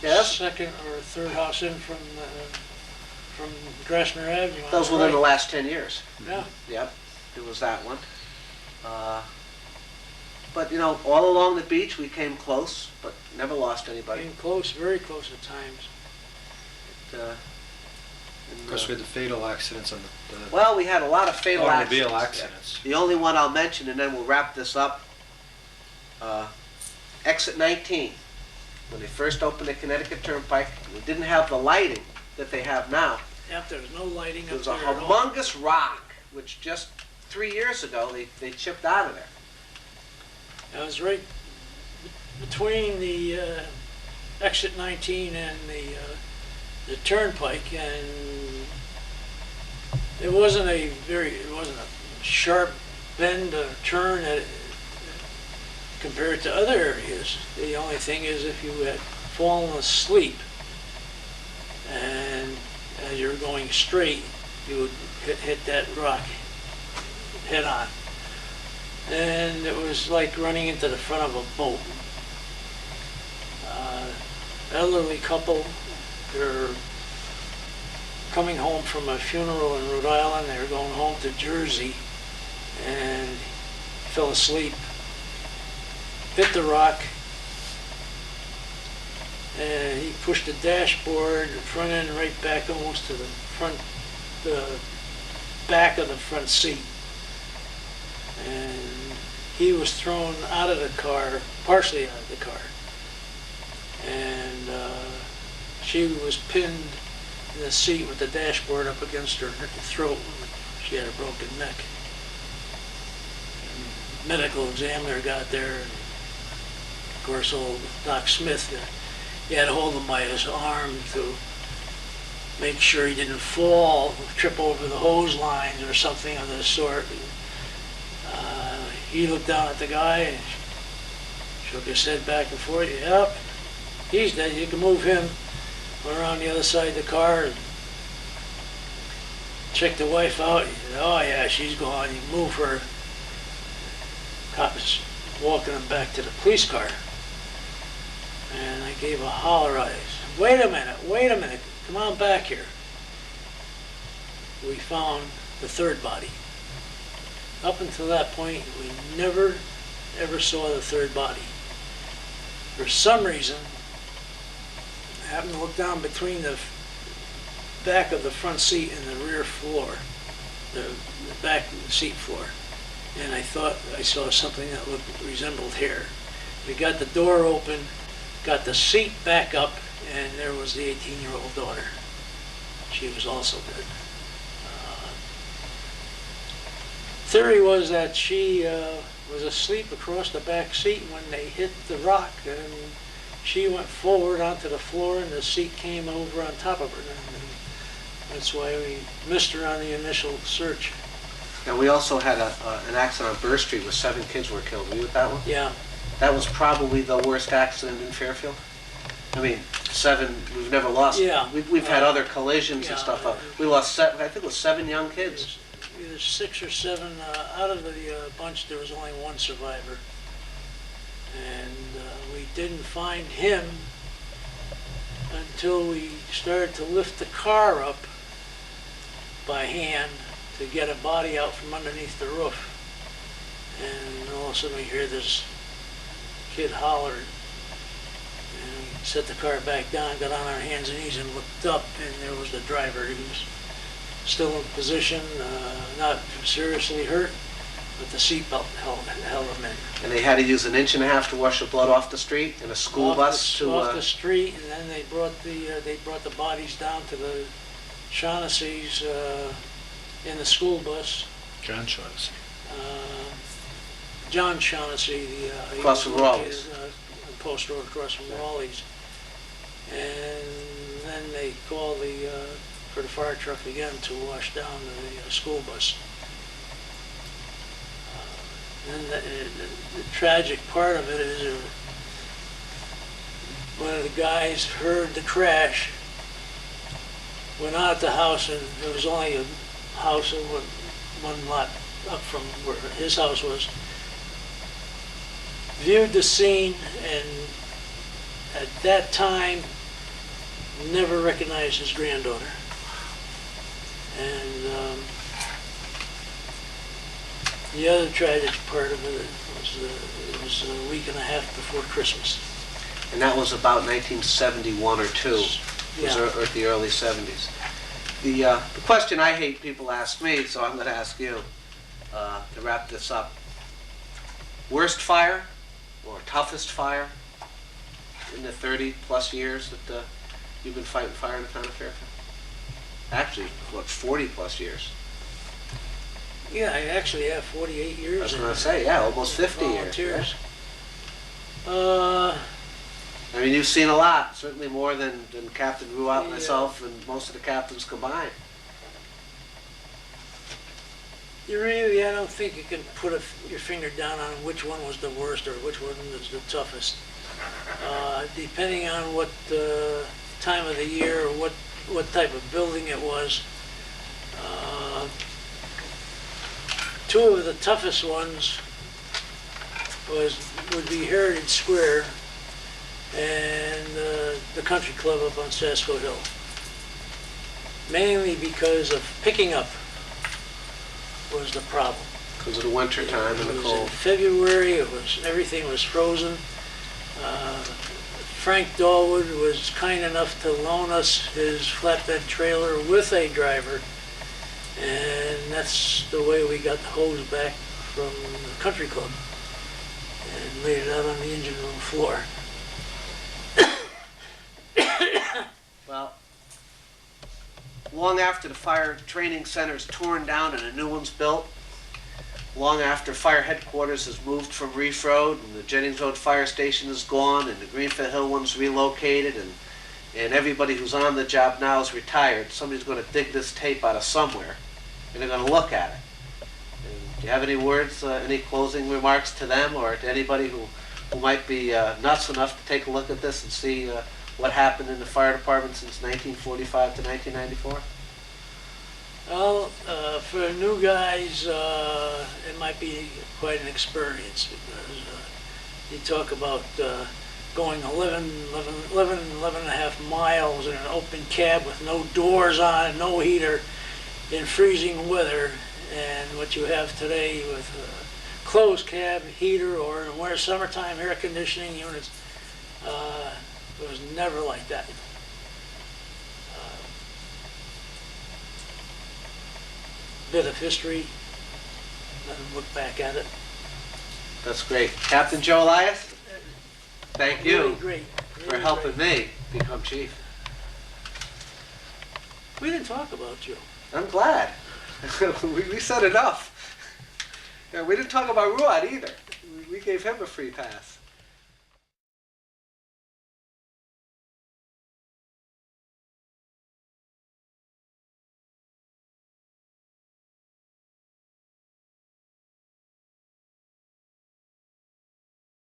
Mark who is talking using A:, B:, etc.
A: Yes?
B: second or third house in from Grasmere Avenue.
A: That was within the last 10 years.
B: Yeah.
A: Yep, it was that one. But, you know, all along the beach, we came close, but never lost anybody.
B: Came close, very close at times.
C: Of course, we had the fatal accidents on the
A: Well, we had a lot of fatal
C: automobile
A: accidents.
C: accidents.
A: The only one I'll mention, and then we'll wrap this up, exit 19. When they first opened the Connecticut Turnpike, we didn't have the lighting that they have now.
B: Yep, there was no lighting
A: There
B: up
A: was
B: there
A: a
B: at all.
A: humongous rock, which just 3 years ago, they chipped out of there.
B: It was right between the exit 19 and the turnpike, and it wasn't a sharp bend or turn compared to other areas. The only thing is if you had fallen asleep and as you were going straight, you would hit that rock head on. And it was like running into the front of a boat. Elderly couple, they're coming home from a funeral in Rhode Island. They were going home to Jersey and fell asleep, hit the rock, and he pushed the dashboard, front end right back almost to the back of the front seat. And he was thrown out of the car, partially out of the car. And she was pinned in the seat with the dashboard up against her throat. She had a broken neck. And medical examiner got there, and of course old Doc Smith, he had to hold him by his arm to make sure he didn't fall, trip over the hose lines or something of the sort. He looked down at the guy and shook his head back and forth. Yep, he's dead. You can move him. Went around the other side of the car and checked the wife out. He said, oh yeah, she's gone. You can move her. Cop was walking him back to the police car. And I gave a holler at him. Wait a minute, come on back here. We found the third body. Up until that point, we never, ever saw the third body. For some reason, I happened to look down between the back of the front seat and the rear floor, the back seat floor, and I thought I saw something that resembled hair. We got the door open, got the seat back up, and there was the 18-year-old daughter. She was also dead. Theory was that she was asleep across the back seat when they hit the rock, and she went forward onto the floor and the seat came over on top of her. And that's why we missed her on the initial search.
A: And we also had an accident on Burr Street where 7 kids were killed. Were you at that one?
B: Yeah.
A: That was probably the worst accident in Fairfield. I mean, 7, we've never lost.
B: Yeah.
A: We've had other collisions and
B: yeah,
A: stuff. We lost 7, I think it was 7 young kids.
B: Either 6 or 7. Out of the bunch, there was only one survivor. And we didn't find him until we started to lift the car up by hand to get a body out from underneath the roof. And all of a sudden we hear this kid holler. And we set the car back down, got on our hands and knees and looked up, and there was the driver. He was still in position, not seriously hurt, but the seatbelt held him in.
A: And they had to use 1.5 inches to wash the blood off the street in a school bus to...
B: Off the street, and then they brought the bodies down to the Shaughnessy's in the school bus.
C: John Shaughnessy.
B: John Shaughnessy,
A: Across from Raleigh's.
B: Post Road across from Raleigh's. And then they called for the fire truck again to wash down the school bus. And the tragic part of it is one of the guys heard the crash, went out the house, and there was only a house in one lot up from where his house was, viewed the scene, and at that time never recognized his granddaughter. And the other tragic part of it was a week and a half before Christmas.
A: And that was about 1971 or 2. It was
B: Yeah.
A: the early 70s. The question I hate people ask me, so I'm going to ask you to wrap this up. Worst fire or toughest fire in the 30-plus years that you've been fighting fire in the town of Fairfield? Actually, what, 40-plus years?
B: Yeah, I actually have 48 years.
A: I was
B: in
A: going to say, yeah, almost 50 years.
B: volunteers.
A: I mean, you've seen a lot, certainly more than Captain Ruat,
B: Yeah.
A: myself, and most of the captains combined.
B: I don't think you can put your finger down on which one was the worst or which one was the toughest. Depending on what time of the year or what type of building it was. Two of the toughest ones would be Heritage Square and the country club up on Sasko Hill. Mainly because of picking up was the problem.
A: Because of the winter time and
B: It
A: the
B: was in
A: cold.
B: February, everything was frozen. Frank Dahlwood was kind enough to loan us his flatbed trailer with a driver, and that's the way we got the hose back from the country club and laid it out on the engine room floor.
A: Well, long after the fire training center is torn down and a new one's built, long after fire headquarters has moved from Reef Road and the Jennings Road Fire Station is gone and the Greenfield Hill one's relocated and everybody who's on the job now is retired, somebody's going to dig this tape out of somewhere and they're going to look at it. And do you have any words, any closing remarks to them or to anybody who might be nuts enough to take a look at this and see what happened in the fire department since 1945 to 1994?
B: Well, for new guys, it might be quite an experience because you talk about going 11 and a half miles in an open cab with no doors on and no heater in freezing weather, and what you have today with closed cab, heater, or in winter, summertime air conditioning units. It was never like that. Bit of history, let them look back at it.
A: That's great. Captain Joe Elias, thank
B: Really
A: you
B: great.
A: for
B: really
A: helping
B: great.
A: me become chief.
B: We didn't talk about you.
A: I'm glad. we said enough. Yeah, we didn't talk about Ruat either. We gave him a free pass.